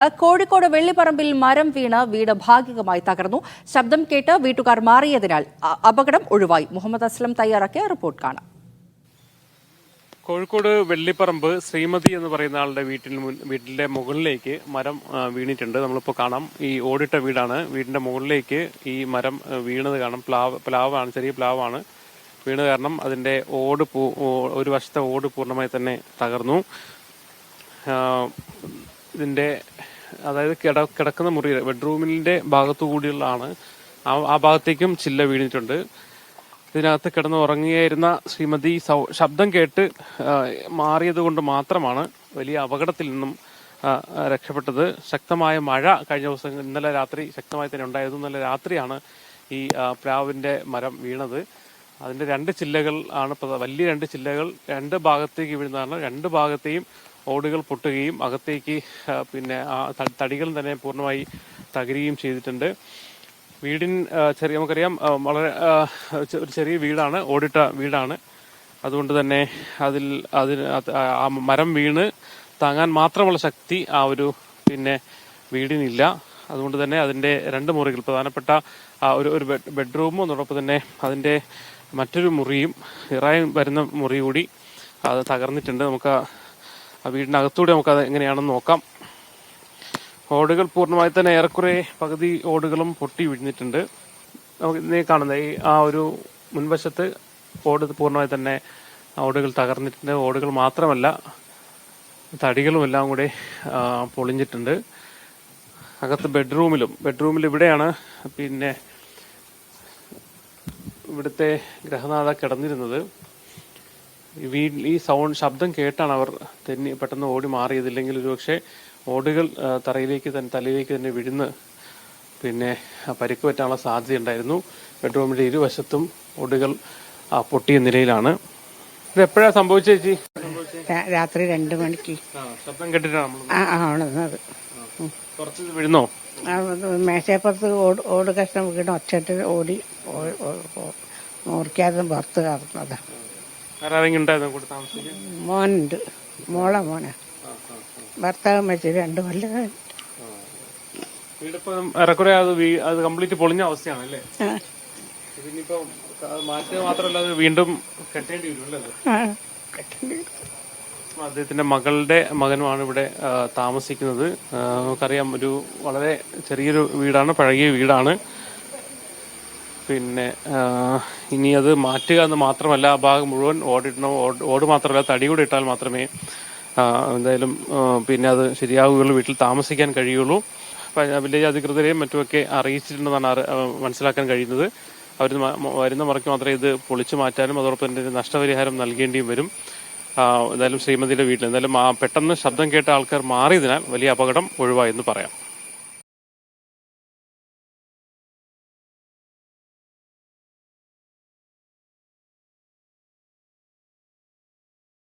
കോഴിക്കോട് വെള്ളിപ്പറമ്പിൽ മരം വീണ് വീട് ഭാഗികമായി തകർന്നു. ശബ്ദം കേട്ട് വീട്ടുകാർ മാറിയതിനാൽ അപകടം ഒഴിവായി. മുഹമ്മദ് അസ്ലം തയ്യാറാക്കിയ റിപ്പോർട്ട് കാണാം. കോഴിക്കോട് വെള്ളിപ്പറമ്പ് ശ്രീമതി എന്ന് പറയുന്ന ആളുടെ വീട്ടിന്റെ മുകളിലേക്ക് മരം വീണിട്ടുണ്ട്. നമ്മളിപ്പോൾ കാണാം, ഈ ഓടിട്ട വീടാണ്. വീടിന്റെ മുകളിലേക്ക് ഈ മരം വീണത് കാണാം. പ്ലാവാണ്, ചെറിയ പ്ലാവാണ്. വീണ് കാരണം അതിന്റെ ഒരു വശത്തെ ഓട് പൂർണ്ണമായി തന്നെ തകർന്നു. ഇതിന്റെ അതായത് കിടക്കുന്ന മുറി ബെഡ്റൂമിന്റെ ഭാഗത്തു കൂടിയുള്ളതാണ്. ആ ഭാഗത്തേക്കും ചില്ല വീണിട്ടുണ്ട്. ഇതിനകത്ത് കിടന്ന് ഉറങ്ങിയായിരുന്ന ശ്രീമതി ശബ്ദം കേട്ട് മാറിയത് കൊണ്ട് മാത്രമാണ് വലിയ അപകടത്തിൽ നിന്നും രക്ഷപ്പെട്ടത്. ശക്തമായ മഴ കഴിഞ്ഞ ദിവസം ഇന്നലെ രാത്രി ശക്തമായി തന്നെ ഉണ്ടായിരുന്നു. ഇന്നലെ രാത്രിയാണ് ഈ പ്ലാവിന്റെ മരം വീണത്. അതിന്റെ രണ്ട് ചില്ലകൾ ആണ്, വലിയ രണ്ട് ചില്ലകൾ രണ്ട് ഭാഗത്തേക്ക് വീഴുന്നതാണ്. രണ്ട് ഭാഗത്തെയും ഓടുകൾ പൊട്ടുകയും അകത്തേക്ക് തടികൾ തന്നെ പൂർണ്ണമായി തകരുകയും ചെയ്തിട്ടുണ്ട്. നമുക്കറിയാം, വളരെ ഒരു ചെറിയ വീടാണ്, ഓടിട്ട വീടാണ്. അതുകൊണ്ട് തന്നെ ആ മരം വീണ് താങ്ങാൻ മാത്രമുള്ള ശക്തി ആ ഒരു വീടിനില്ല. അതുകൊണ്ട് തന്നെ അതിന്റെ രണ്ട് മുറികൾ, പ്രധാനപ്പെട്ട ഒരു ബെഡ്റൂമും അതോടൊപ്പം തന്നെ അതിന്റെ മറ്റൊരു മുറിയും, ഇറായും വരുന്ന മുറി കൂടി അത് തകർന്നിട്ടുണ്ട്. നമുക്ക് ആ വീടിനകത്തൂടെ നമുക്കത് എങ്ങനെയാണെന്ന് നോക്കാം. ഓടുകൾ പൂർണ്ണമായി തന്നെ ഏറെക്കുറെ പകുതി ഓടുകളും പൊട്ടി വീഴ്ന്നിട്ടുണ്ട്. നമുക്ക് ഇന്നേ കാണുന്ന ആ ഒരു മുൻവശത്ത് ഓട് പൂർണ്ണമായി തന്നെ ഓടുകൾ തകർന്നിട്ടുണ്ട്. ഓടുകൾ മാത്രമല്ല, തടികളും എല്ലാം കൂടെ പൊളിഞ്ഞിട്ടുണ്ട്. അകത്ത് ബെഡ്റൂമിൽ ഇവിടെയാണ് ഇവിടുത്തെ ഗ്രഹനാഥ കിടന്നിരുന്നത്. ഈ ശബ്ദം കേട്ടാണ് അവർ പെട്ടെന്ന് ഓടി മാറിയതില്ലെങ്കിൽ ഒരുപക്ഷെ ഓടുകൾ തലയിലേക്ക് തന്നെ വിഴുന്ന് പരിക്ക് പറ്റാനുള്ള സാധ്യതയുണ്ടായിരുന്നു. ബെഡ്റൂമിന്റെ ഇരുവശത്തും ഓടുകൾ പൊട്ടിയ നിലയിലാണ്. ഇത് എപ്പോഴാണ് സംഭവിച്ചത് ചേച്ചി? രാത്രി 2 മണിക്ക് ശബ്ദം കേട്ടിട്ടാണ് കുറച്ച് വീഴുന്നോ? മേശപ്പുറത്ത് ഓട് കഷ്ണം വീണ് ഒച്ചട്ട് ഓടി മുറിക്കാതെ പുറത്ത് കടന്നത്. മോനുണ്ട്, മോനെ ഭർത്താവ് മരിച്ചത് 2 കൊല്ലം. ഏറെക്കുറെ അത് കംപ്ലീറ്റ് പൊളിഞ്ഞ അവസ്ഥയാണ് അല്ലേ? ഇതിനിപ്പോ മാറ്റുക മാത്രമല്ല, അത് വീണ്ടും കെട്ടേണ്ടി വരും അല്ലേ? അദ്ദേഹത്തിന്റെ മകനുമാണ് ഇവിടെ താമസിക്കുന്നത്. നമുക്കറിയാം, ഒരു വളരെ ചെറിയൊരു വീടാണ്, പഴകിയ വീടാണ്. ഇനി അത് മാറ്റുക എന്ന് മാത്രമല്ല, ആ ഭാഗം മുഴുവൻ ഓടിടണം. ഓട് മാത്രമല്ല, തടി കൂടെ ഇട്ടാൽ മാത്രമേ എന്തായാലും അത് ശരിയാവുകയുള്ളൂ, വീട്ടിൽ താമസിക്കാൻ കഴിയുള്ളൂ. വില്ലേജ് അധികൃതരെയും മറ്റുമൊക്കെ അറിയിച്ചിട്ടുണ്ടെന്നാണ് മനസ്സിലാക്കാൻ കഴിയുന്നത്. അവർ വരുന്ന മുറയ്ക്ക് മാത്രമേ ഇത് പൊളിച്ചു മാറ്റാനും അതോടൊപ്പം തന്നെ നഷ്ടപരിഹാരം നൽകേണ്ടിയും വരും. എന്തായാലും ശ്രീമതിയുടെ വീട്ടിൽ എന്തായാലും പെട്ടെന്ന് ശബ്ദം കേട്ട ആൾക്കാർ മാറിയതിനാൽ വലിയ അപകടം ഒഴിവായെന്ന് പറയാം.